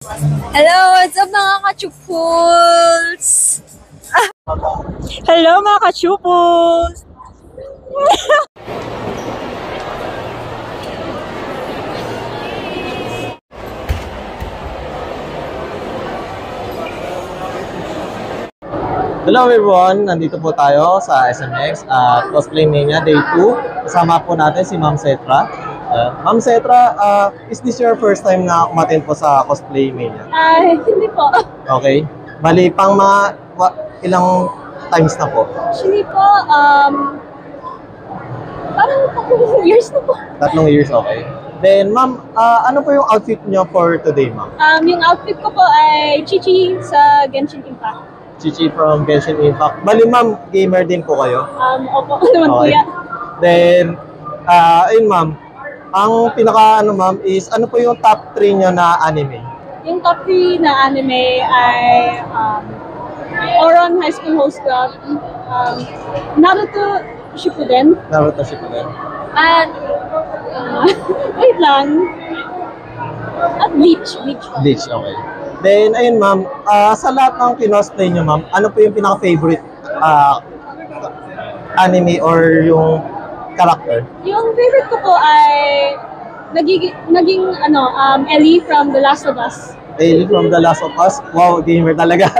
Hello, what's up mga kachupuls? Hello mga kachupuls! Hello everyone! Nandito po tayo sa SMX at Cosplay Mania Day 2. Kasama po natin si Ma'am Cetra. Ma'am Cetra, is this your first time na umattend po sa Cosplay Mania? Hindi po. Okay. Bali, pang mga ilang times na po? Actually po, parang 3 years na po. 3 years, okay. Then, ma'am, ano po yung outfit niyo for today, ma'am? Yung outfit ko po ay Chichi sa Genshin Impact. Chichi from Genshin Impact. Bali, ma'am, gamer din po kayo? Opo, naman Okay. kuya. Then, ayun ma'am, ang pinaka ma'am is ano po yung top 3 niyo na anime? Yung top 3 na anime ay Ouran High School Host Club, Naruto Shippuden, Naruto Shippuden. at wait lang, at Bleach. Bleach, okay. Then, ayun ma'am, sa lahat ng kinosplay niyo ma'am, ano po yung pinaka-favorite anime or yung character? Yung favorite ko po ay naging Ellie from The Last of Us. Ellie from The Last of Us? Wow, gamer talaga.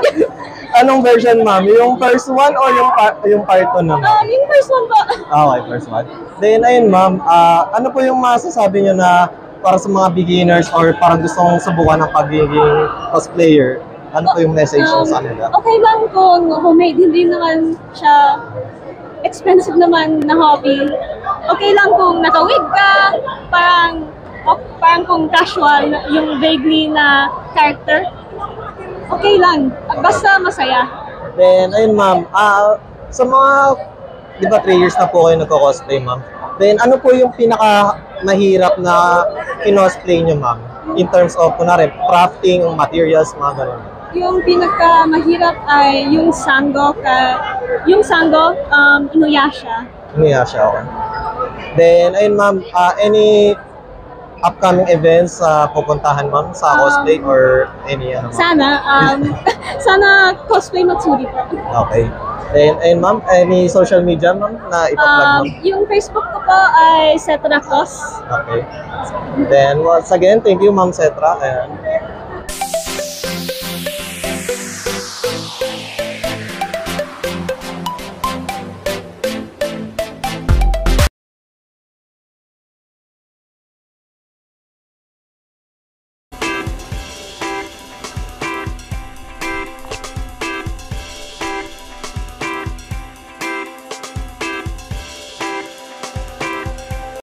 Anong version ma'am? Yung first one or yung part 2 naman? Yung first one po. Okay, first one. Then, ayun ma'am, ano po yung masasabi niyo na para sa mga beginners or parang gustong subukan ng pagiging cosplayer? Ano po yung message niyo sa kanila? Okay lang kung homemade, hindi naman siya expensive naman na hobby. Okay lang kung nakawig ka, parang kung casual, yung vaguely na character. Okay lang, basta masaya. Then, ayun ma'am, sa mga, di ba 3 years na po kayo nagko-cosplay ma'am? Then, ano po yung pinaka-mahirap na kinosplay nyo ma'am? In terms of, kunwari, crafting, materials, mga ganun. Yung pinaka-mahirap ay yung Sango, Inuyasha. Inuyasha, okay. Then, ayun ma'am, any upcoming events pupuntahan ma'am sa cosplay or any ano ma'am? Sana cosplay Matsuri po. Okay. Then, ayun ma'am, any social media ma'am na ipa-plug ma'am? Yung Facebook ko po ay Cetra Cos. Okay. Then, once again, thank you ma'am Cetra. Ayan.